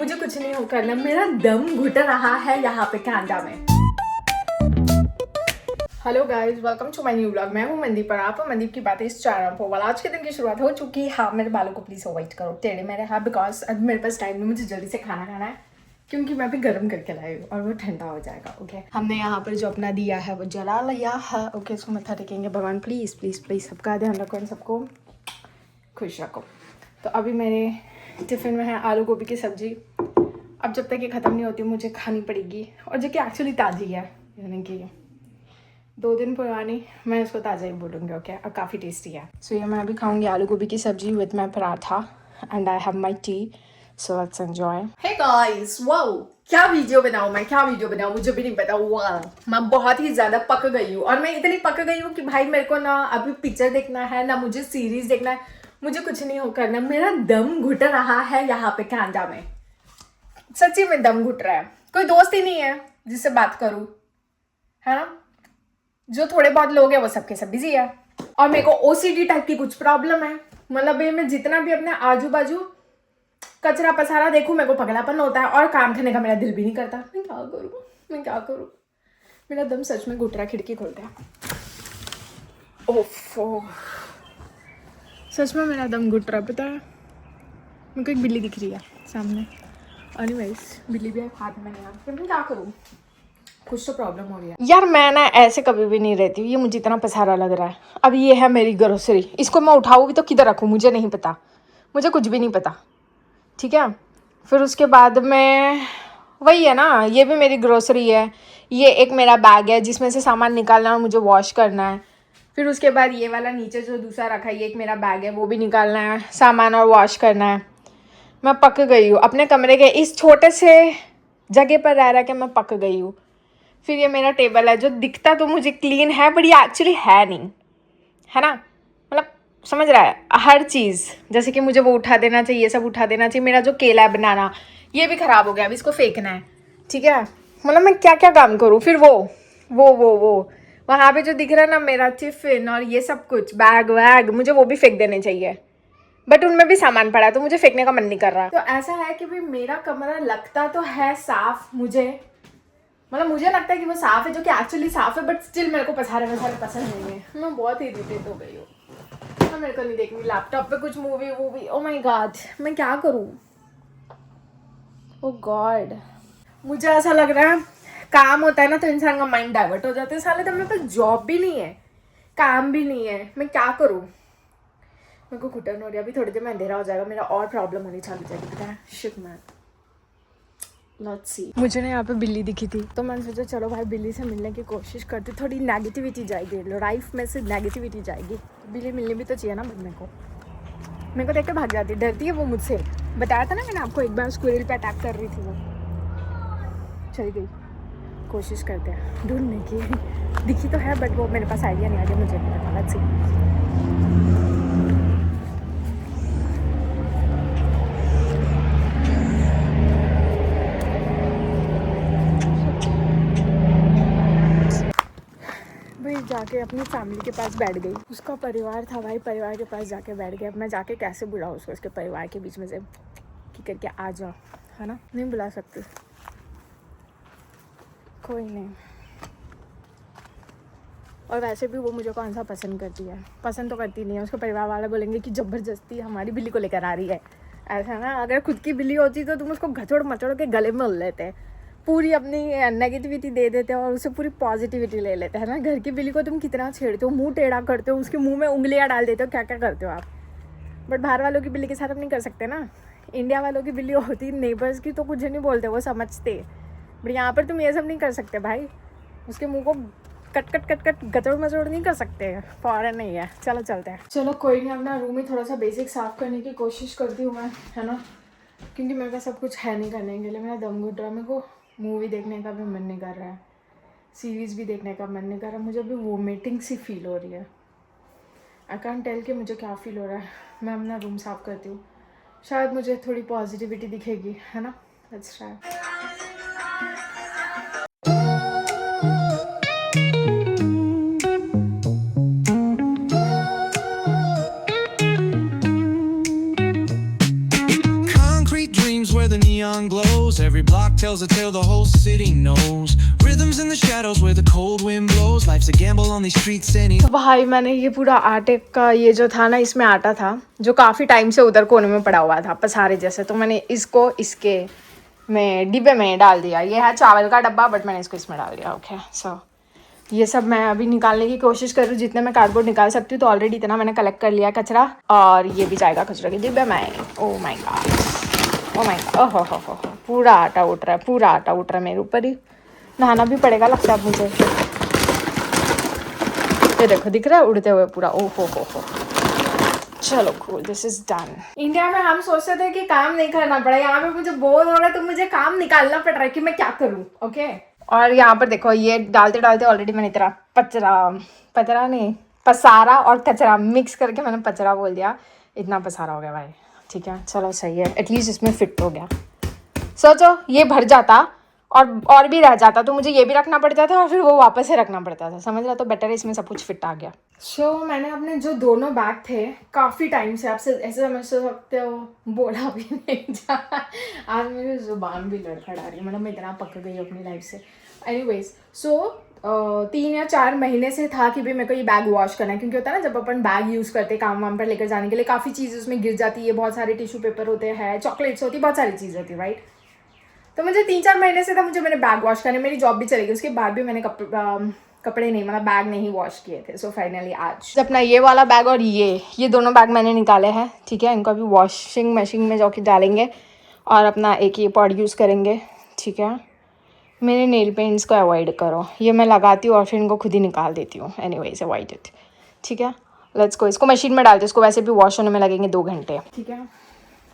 मुझे कुछ नहीं हो करना, मेरा दम घुट रहा है यहाँ पे कनाडा में। Hello guys, welcome to my new vlog. मैं हूँ मनदीप और आप मनदीप की बातें इस चैनल पर। आज के दिन की शुरुआत हो चुकी है। हाँ, मेरे बालों को प्लीज अवॉइड करो टेढ़े मेरे। हाँ, बिकॉज अब मेरे पास टाइम नहीं, मुझे जल्दी से खाना खाना है क्योंकि मैं भी गर्म करके लाई हूँ और वो ठंडा हो जाएगा। ओके, हमने यहाँ पर जो अपना दिया है वो जला लिया है। ओके, इसको मत्था टेकेंगे। भगवान प्लीज़ प्लीज़ प्लीज़ सबका ध्यान रखो, इन सबको खुश रखो। तो अभी मेरे टिफ़िन में है आलू गोभी की सब्ज़ी। अब जब तक ये ख़त्म नहीं होती मुझे खानी पड़ेगी, और जो कि एक्चुअली ताज़ी है, यानी कि 2 दिन पुरानी, मैं इसको ताज़ा ही बोलूँगी। ओके, और काफ़ी टेस्टी है। सो ये मैं अभी खाऊंगी आलू गोभी की सब्जी with my paratha and I have my tea. So let's enjoy. Hey guys, wow, क्या वीडियो बनाऊँ मैं, क्या वीडियो बनाऊँ मुझे भी नहीं पता। वाह, मैं बहुत ही ज़्यादा पक गई हूँ, और मैं इतनी पक गई हूँ कि भाई मेरे को ना अभी पिक्चर देखना है ना मुझे सीरीज देखना है, मुझे कुछ नहीं हो करना। मेरा दम घुट रहा है यहाँ पे कनाडा में, सच्ची में दम घुट रहा है। कोई दोस्त ही नहीं है जिससे बात करूँ, है ना। जो थोड़े बहुत लोग हैं वो सबके सब बिजी है, और मेरे को ओसीडी टाइप की कुछ प्रॉब्लम है। मतलब ये मैं जितना भी अपने आजू बाजू कचरा पसारा देखूं मेरे को पगलापन होता है, और काम करने का मेरा दिल भी नहीं करता। मैं क्या करूं, मैं क्या करूं। मेरा दम सच में घुट रहा। खिड़की खोलते हैं। ओफो, सच में मेरा दम घुट रहा। पता है मेरे को एक बिल्ली दिख रही है सामने, और वैसे बिल्ली भी हाथ में नहीं आ, मैं क्या करूँ, कुछ तो प्रॉब्लम हो रही है यार। मैं ना ऐसे कभी भी नहीं रहती हूँ, ये मुझे इतना पसारा लग रहा है। अब ये है मेरी ग्रोसरी, इसको मैं उठाऊँ भी तो किधर रखूँ मुझे नहीं पता, मुझे कुछ भी नहीं पता, ठीक है। फिर उसके बाद में वही है ना, ये भी मेरी ग्रोसरी है। ये एक मेरा बैग है जिसमें से सामान निकालना है, मुझे वॉश करना है। फिर उसके बाद ये वाला नीचे जो दूसरा रखा है, ये एक मेरा बैग है, वो भी निकालना है, सामान और वॉश करना है। मैं पक गई हूँ अपने कमरे के इस छोटे से जगह पर रह के, मैं पक गई हूँ। फिर ये मेरा टेबल है जो दिखता तो मुझे क्लीन है, बट ये एक्चुअली है नहीं, है ना। मतलब समझ रहा है, हर चीज़ जैसे कि मुझे वो उठा देना चाहिए, ये सब उठा देना चाहिए। मेरा जो केला है बनाना, ये भी ख़राब हो गया, अभी इसको फेंकना है, ठीक है। मतलब मैं क्या क्या काम करूँ। फिर वो वहाँ पे जो दिख रहा है ना मेरा टिफ़िन और ये सब कुछ बैग वैग, मुझे वो भी फेंक देने चाहिए, बट उनमें भी सामान पड़ा है तो मुझे फेंकने का मन नहीं कर रहा। तो ऐसा है कि भाई मेरा कमरा लगता तो है साफ, मुझे मतलब मुझे लगता है कि वो साफ है, जो कि एक्चुअली साफ है, बट स्टिल मेरे को पसारे वसारे पसंद नहीं है। मैं बहुत इरिटेट हो गई हूँ। तो मेरे को नहीं देखनी लैपटॉप पे कुछ मूवी वूवी। ओ माय गॉड, मैं क्या करूँ। ओ गॉड, मुझे ऐसा लग रहा है काम होता है ना तो इंसान का माइंड डाइवर्ट हो जाता है। साले तो मेरे पास जॉब भी नहीं है, काम भी नहीं है, मैं क्या करूँ। मेरे को घुटन हो रही है। अभी थोड़ी देर में अंधेरा हो जाएगा, मेरा और प्रॉब्लम होनी चालू जाएगी, पता है। Shit man, let's see. मुझे ना यहाँ पे बिल्ली दिखी थी तो मैंने सोचा चलो भाई बिल्ली से मिलने की कोशिश करती, थोड़ी नेगेटिविटी जाएगी, लाइफ में से नेगेटिविटी जाएगी। बिल्ली मिलनी भी तो चाहिए ना बनने को। मेरे को देख के भाग जाती, डरती है वो मुझसे। बताया था ना मैंने आपको, एक बार स्क्विरल पे अटैक कर रही थी वो, चली गई। कोशिश करते हैं ढूंढने की। दिखी तो है बट वो मेरे पास आइडिया नहीं आ गया, मुझे नहीं पता। Let's see. जाके अपनी फैमिली के पास बैठ गई। उसका परिवार था भाई, परिवार के पास जाके बैठ गया। अब मैं जाके कैसे बुलाऊँ उसको, उसके परिवार के बीच में से कि करके आ जाओ, है ना। नहीं बुला सकती, कोई नहीं। और वैसे भी वो मुझे कौन सा पसंद करती है, पसंद तो करती नहीं है। उसके परिवार वाले बोलेंगे कि ज़बरदस्ती हमारी बिल्ली को लेकर आ रही है। ऐसा ना, अगर खुद की बिल्ली होती तो तुम उसको घचोड़ मचोड़ के गले में उल लेते, पूरी अपनी नेगेटिविटी दे देते और उसे पूरी पॉजिटिविटी ले लेते हैं ना। घर की बिल्ली को तुम कितना छेड़ते हो, मुंह टेढ़ा करते हो, उसके मुंह में उंगलियां डाल देते हो, क्या क्या करते हो आप। बट बाहर वालों की बिल्ली के साथ आप नहीं कर सकते ना। इंडिया वालों की बिल्ली होती नेबर्स की तो कुछ नहीं बोलते, वो समझते। बट यहाँ पर तुम ये सब नहीं कर सकते भाई, उसके मुँह को कट कट कट कट गचड़ मचोड़ नहीं कर सकते। फॉरन नहीं है। चलो चलते हैं। चलो कोई नहीं, अपना रूम ही थोड़ा सा बेसिक साफ़ करने की कोशिश करती हूँ मैं, है ना, क्योंकि मेरे पास सब कुछ है नहीं करने के लिए। मेरा दम घुट रहा है, मेरे को मूवी देखने का भी मन नहीं कर रहा है, सीरीज़ भी देखने का मन नहीं कर रहा। मुझे अभी वोमिटिंग सी फील हो रही है। आई कांट टेल कि मुझे क्या फील हो रहा है। मैं अपना रूम साफ़ करती हूँ, शायद मुझे थोड़ी पॉजिटिविटी दिखेगी, है ना। Let's try. Concrete dreams where the neon neon glows. Every block tells a tale the whole city knows. Rhythms in the shadows where the cold wind blows. Life's a gamble on these streets any. तो भाई मैंने ये पूरा आटे का ये जो था ना, इसमें आटा था जो काफ़ी टाइम से उधर कोने में पड़ा हुआ था पसारे जैसे, तो मैंने इसको इसके में डिब्बे में डाल दिया। ये है चावल का डब्बा, बट मैंने इसको इसमें डाल दिया। ओके सो ये सब मैं अभी निकालने की कोशिश कर रही हूँ, जितने मैं कार्डबोर्ड निकाल सकती हूँ। तो ऑलरेडी इतना मैंने कलेक्ट कर लिया कचरा, और ये भी जाएगा कचरा के डिब्बे में। Oh my God, oh my God, ओहो हो, पूरा आटा उठ रहा है, पूरा आटा उठ रहा है मेरे ऊपर ही। नहाना भी पड़ेगा लगता है अब मुझे। ये देखो दिख रहा है उड़ते हुए पूरा। ओहो हो। चलो cool, this is done. India में हम सोचते थे कि काम नहीं करना पड़ा, यहाँ पे मुझे बोर हो रहा है तो मुझे काम निकालना पड़ रहा है कि मैं क्या करूँ। ओके और यहाँ पर देखो ये डालते डालते ऑलरेडी मैंने इतना पचरा नहीं, पसारा और कचरा मिक्स करके मैंने पचरा बोल दिया। इतना पसारा हो गया भाई। ठीक है चलो सही है, एटलीस्ट इसमें फिट हो गया। सोचो ये भर जाता और भी रह जाता तो मुझे ये भी रखना पड़ता था और फिर वो वापस से रखना पड़ता था, समझ रहा। तो बेटर है इसमें सब कुछ फिट आ गया। सो मैंने अपने जो दोनों बैग थे काफ़ी टाइम से, आपसे ऐसे समझ सकते हो, बोला भी नहीं जा। आज मेरी ज़ुबान भी लड़खड़ा रही है, मतलब मैं इतना पक गई अपनी लाइफ से। एनीवेज सो 3 या 4 महीने से था कि भाई मेरे को ये बैग वॉश करना है, क्योंकि होता है ना जब अपन बैग यूज़ करते काम वाम पर लेकर जाने के लिए, काफ़ी चीज़ उसमें गिर जाती है, बहुत सारे टिश्यू पेपर होते हैं, चॉकलेट्स होती है, बहुत सारी चीज़ होती है, राइट। तो मुझे 3-4 महीने से था मुझे मैंने बैग वॉश करने, मेरी जॉब भी चली गई, उसके बाद भी मैंने कपड़े नहीं, मतलब बैग नहीं वॉश किए थे। सो फाइनली आज अपना ये वाला बैग और ये दोनों बैग मैंने निकाले हैं। ठीक है, इनको अभी वॉशिंग मशीन में जाके डालेंगे और अपना एक ये पॉड यूज़ करेंगे। ठीक है, मेरे नेल पेंट्स को अवॉइड करो, ये मैं लगाती हूँ और फिर इनको खुद ही निकाल देती हूँ। Anyways avoid it. ठीक है लेट्स गो, इसको मशीन में डालते हैं, इसको वैसे भी वॉश होने में लगेंगे 2 घंटे। ठीक है,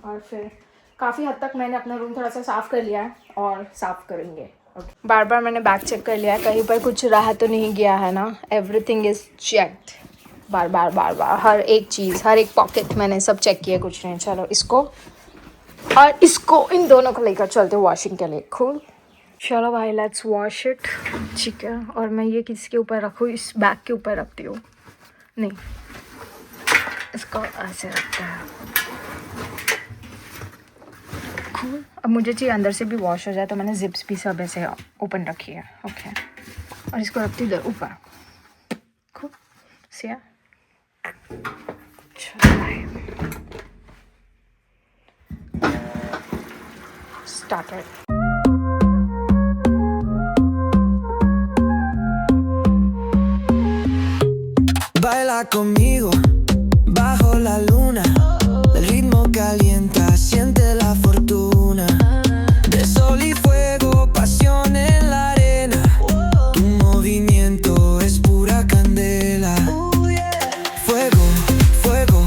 और फिर काफ़ी हद तक मैंने अपना रूम थोड़ा सा साफ़ कर लिया है और साफ़ करेंगे। बार बार मैंने बैग चेक कर लिया है, कहीं पर कुछ रहा तो नहीं गया है ना। एवरीथिंग इज़ चेक्ड, बार बार हर एक चीज़, हर एक पॉकेट मैंने सब चेक किया, कुछ नहीं। चलो इसको और इसको, इन दोनों को लेकर चलते वॉशिंग के लिए। कूल, चलो भाई लेट्स वॉश इट। ठीक है, और मैं ये किसके ऊपर रखूँ? इस बैग के ऊपर रखती हूँ, नहीं इसको ऐसे रखता है। Cool. अब मुझे चाहिए अंदर से भी वॉश हो जाए, तो मैंने जिप्स भी सब ऐसे ओपन रखी है। ओके और इसको रखती हूँ इधर ऊपर। Cool. See ya. Started. Baila conmigo bajo la luna, el ritmo calienta, siente la fortuna de sol y fuego, pasión en la arena, tu movimiento es pura candela, fuego, fuego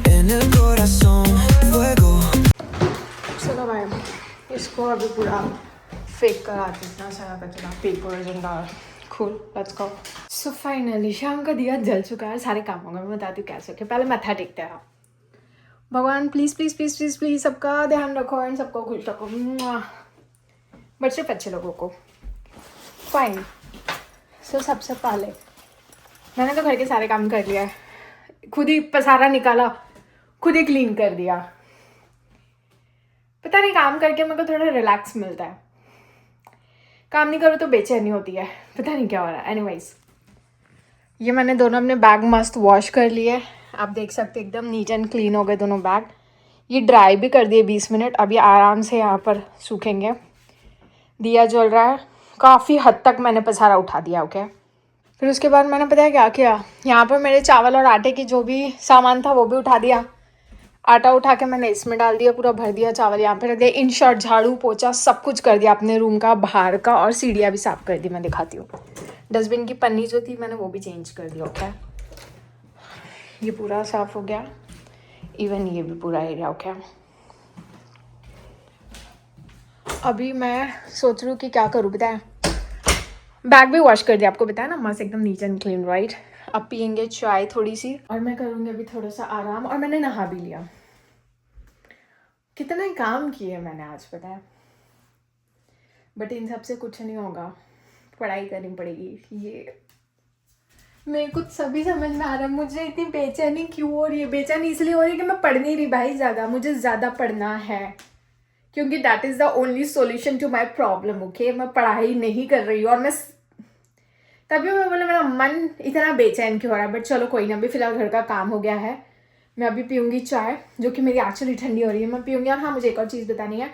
en el corazón, fuego. चलो भाई इसको अभी पूरा fake कर आते, इतना सारा कचरा, papers and all. Cool, let's go. So finally शाम का दिया जल चुका है, सारे काम होंगे। मैं बताती हूँ कैसे। ओके पहले मत्था टेकते हैं। भगवान please please please please please सबका ध्यान रखो एंड सबको खुश रखो, बट सिर्फ अच्छे लोगों को। फाइन। सो सबसे पहले मैंने तो घर के सारे काम कर लिया है, खुद ही पसारा निकाला, खुद ही क्लीन कर दिया। पता नहीं काम करके मेरे को थोड़ा रिलैक्स मिलता है, काम नहीं करो तो बेचैनी होती है, पता नहीं क्या हो रहा है। एनीवेज ये मैंने दोनों अपने बैग मस्त वॉश कर लिए, आप देख सकते एकदम नीट एंड क्लीन हो गए दोनों बैग। ये ड्राई भी कर दिए 20 मिनट, अभी आराम से यहाँ पर सूखेंगे। दिया जल रहा है, काफ़ी हद तक मैंने पसारा उठा दिया। ओके फिर उसके बाद मैंने पता है क्या किया, यहाँ पर मेरे चावल और आटे की जो भी सामान था वो भी उठा दिया। आटा उठा के मैंने इसमें डाल दिया, पूरा भर दिया। चावल यहाँ पे रख दिया। इन शॉर्ट झाड़ू पोछा सब कुछ कर दिया अपने रूम का, बाहर का, और सीढ़ियाँ भी साफ़ कर दी। मैं दिखाती हूँ, डस्टबिन की पन्नी जो थी मैंने वो भी चेंज कर दिया। ओके ये पूरा साफ़ हो गया, इवन ये भी पूरा एरिया। ओके अभी मैं सोच रही हूँ कि क्या करूँ, बताया बैग भी वॉश कर दिया, आपको बताया ना, मस्त एकदम नीट एंड क्लीन, राइट। अब पियेंगे चाय थोड़ी सी और मैं करूँगी अभी थोड़ा सा आराम, और मैंने नहा भी लिया। कितना काम किए मैंने आज, पता है, बट इन सब से कुछ नहीं होगा, पढ़ाई करनी पड़ेगी। ये मेरे कुछ सभी समझ में आ रहा है, मुझे इतनी बेचैनी क्यों हो रही है। बेचैनी इसलिए हो रही है कि मैं पढ़ नहीं रही भाई ज़्यादा, मुझे ज़्यादा पढ़ना है, क्योंकि that is the only solution to my problem. Okay, मैं पढ़ाई नहीं कर रही हूँ और मैं तभी मैं बोला मेरा मन इतना बेचैन क्यों हो रहा है। बट चलो कोई ना, अभी फिलहाल घर का काम हो गया है। मैं अभी पीऊँगी चाय, जो कि मेरी एक्चुअली ठंडी हो रही है, मैं पीऊँगी। और हाँ, मुझे एक और चीज़ बतानी है।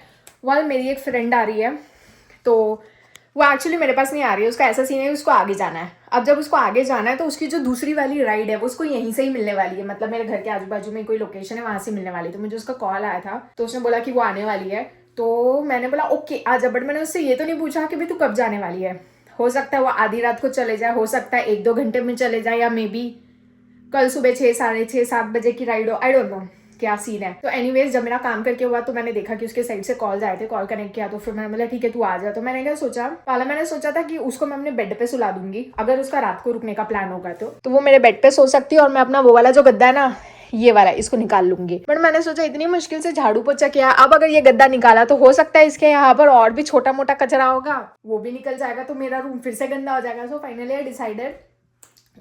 मेरी एक फ्रेंड आ रही है, तो वो एक्चुअली मेरे पास नहीं आ रही है। उसका ऐसा सीन है, उसको आगे जाना है। अब जब उसको आगे जाना है तो उसकी जो दूसरी वाली राइड है वो उसको यहीं से ही मिलने वाली है। मतलब मेरे घर के आजू बाजू में कोई लोकेशन है, वहाँ से मिलने वाली है। तो मुझे उसका कॉल आया था, तो उसने बोला कि वो आने वाली है। तो मैंने बोला ओके आ जा। बट मैंने उससे ये तो नहीं पूछा कि भाई तू कब जाने वाली है। हो सकता है वो आधी रात को चले जाए, हो सकता है 1-2 घंटे में चले जाए, या मे बी कल सुबह 6, 6:30, 7 बजे की राइड हो। आई डोंट नो क्या सीन है। तो एनीवेज जब मेरा काम करके हुआ तो मैंने देखा कि उसके साइड से कॉल्स आए थे, कॉल कनेक्ट किया। तो फिर मैंने बोला ठीक है तू आ जा। तो मैंने क्या सोचा, पहले मैंने सोचा था कि उसको मैं अपने बेड पे सुला दूंगी अगर उसका रात को रुकने का प्लान होगा तो वो मेरे बेड पे सो सकती है, और मैं अपना वो वाला जो गद्दा है ना, ये वाला, इसको निकाल लूंगी। बट मैंने सोचा इतनी मुश्किल से झाड़ू पोछा किया, अब अगर ये गद्दा निकाला तो हो सकता है इसके यहाँ पर और भी छोटा मोटा कचरा होगा, वो भी निकल जाएगा, तो मेरा रूम फिर से गंदा हो जाएगा। सो फाइनली आई डिसाइडेड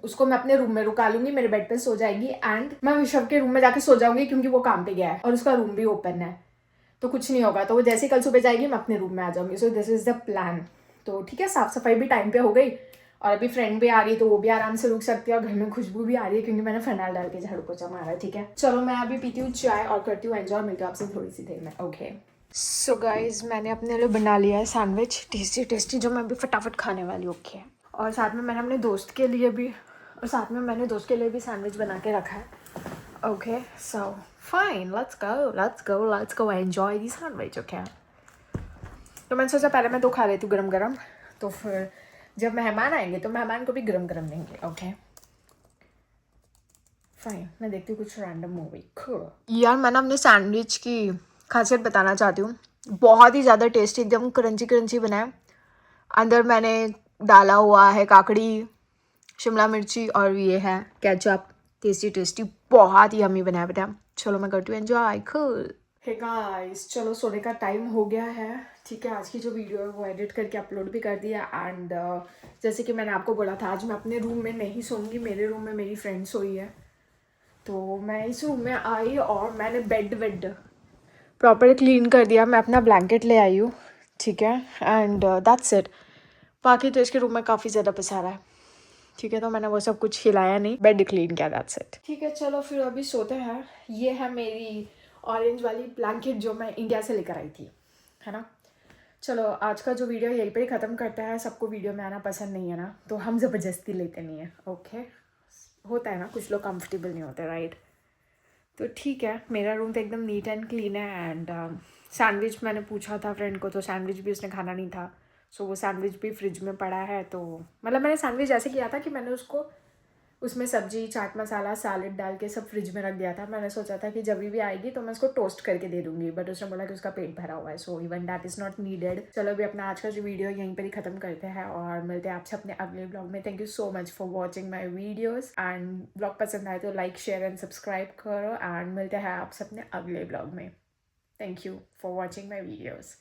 उसको मैं अपने रूम में रुका लूंगी, मेरे बेड पे सो जाएगी, एंड मैं विश्व के रूम में जाके सो जाऊंगी क्योंकि वो काम पे गया है और उसका रूम भी ओपन है, तो कुछ नहीं होगा। तो वो जैसे ही कल सुबह जाएगी मैं अपने रूम में आ जाऊंगी। So this is the plan. तो ठीक है, साफ सफाई भी टाइम पे हो गई, और अभी फ्रेंड भी आ रही है तो वो भी आराम से रुक सकती है, और घर में खुशबू भी आ रही है क्योंकि मैंने फनाल डाल के झाड़ू पोछा मारा है। ठीक है, चलो मैं अभी पीती हूँ चाय और करती हूँ एंजॉय। मिलकर आपसे थोड़ी सी देर में। ओके सो गाइज, मैंने अपने लिए बना लिया है सैंडविच, टेस्टी टेस्टी, जो मैं अभी फटाफट खाने वाली हूँ। ओके, और साथ में मैंने अपने दोस्त के लिए भी सैंडविच बना के रखा है। Okay so fine, let's go enjoy the sandwich. Okay, तो मैंने सोचा पहले मैं तो खा लेती हूँ गरम गरम, तो फिर जब मेहमान आएंगे तो मेहमान को भी गरम गरम देंगे। ओके फाइन, मैं देखती हूँ कुछ रैंडम मूवी। यार मैं ना अपने सैंडविच की खासियत बताना चाहती हूँ। बहुत ही ज़्यादा टेस्टी, एकदम क्रंची क्रंची बना है। अंदर मैंने डाला हुआ है काकड़ी, शिमला मिर्ची, और ये है केचप। टेस्टी टेस्टी, बहुत ही यम्मी बनाया बेटा। चलो मैं करती हूँ एंजॉय। कूल। हे गाइस, चलो सोने का टाइम हो गया है। ठीक है, आज की जो वीडियो है वो एडिट करके अपलोड भी कर दिया। एंड जैसे कि मैंने आपको बोला था, आज मैं अपने रूम में नहीं सोऊंगी, मेरे रूम में मेरी फ्रेंड सोई है। तो मैं इस रूम में आई और मैंने बेड प्रॉपर क्लीन कर दिया। मैं अपना ब्लैंकेट ले आई हूँ, ठीक है, एंड दैट्स इट। बाकी तो इसके रूम में काफ़ी ज़्यादा पसारा है, ठीक है, तो मैंने वो सब कुछ हिलाया नहीं, बेड क्लीन किया, दैट्स इट। ठीक है, चलो फिर अभी सोते हैं। ये है मेरी ऑरेंज वाली ब्लैंकेट जो मैं इंडिया से लेकर आई थी, है ना। चलो आज का जो वीडियो यहीं पे ही ख़त्म करते हैं। सबको वीडियो में आना पसंद नहीं है ना, तो हम ज़बरदस्ती लेते नहीं है। ओके, होता है ना, कुछ लोग कंफर्टेबल नहीं होते, राइट। तो ठीक है, मेरा रूम तो एकदम नीट एंड क्लीन है। एंड सैंडविच मैंने पूछा था फ्रेंड को, तो सैंडविच भी उसने खाना नहीं था। सो वो सैंडविच भी फ्रिज में पड़ा है। तो मतलब मैंने सैंडविच ऐसे किया था कि मैंने उसको उसमें सब्जी, चाट मसाला, सैलेड डाल के सब फ्रिज में रख दिया था। मैंने सोचा था कि जब भी आएगी तो मैं उसको टोस्ट करके दे दूंगी, बट उसने बोला कि उसका पेट भरा हुआ है, so even that is not needed. चलो अभी अपना आज का जो वीडियो यहीं पर ही ख़त्म करते हैं और मिलते हैं आपसे अपने अगले ब्लॉग में। Thank you so much for watching my videos, and blog पसंद आए तो लाइक, शेयर एंड सब्सक्राइब करो। एंड मिलते हैं आपसे अपने अगले ब्लॉग में। Thank you for watching my videos.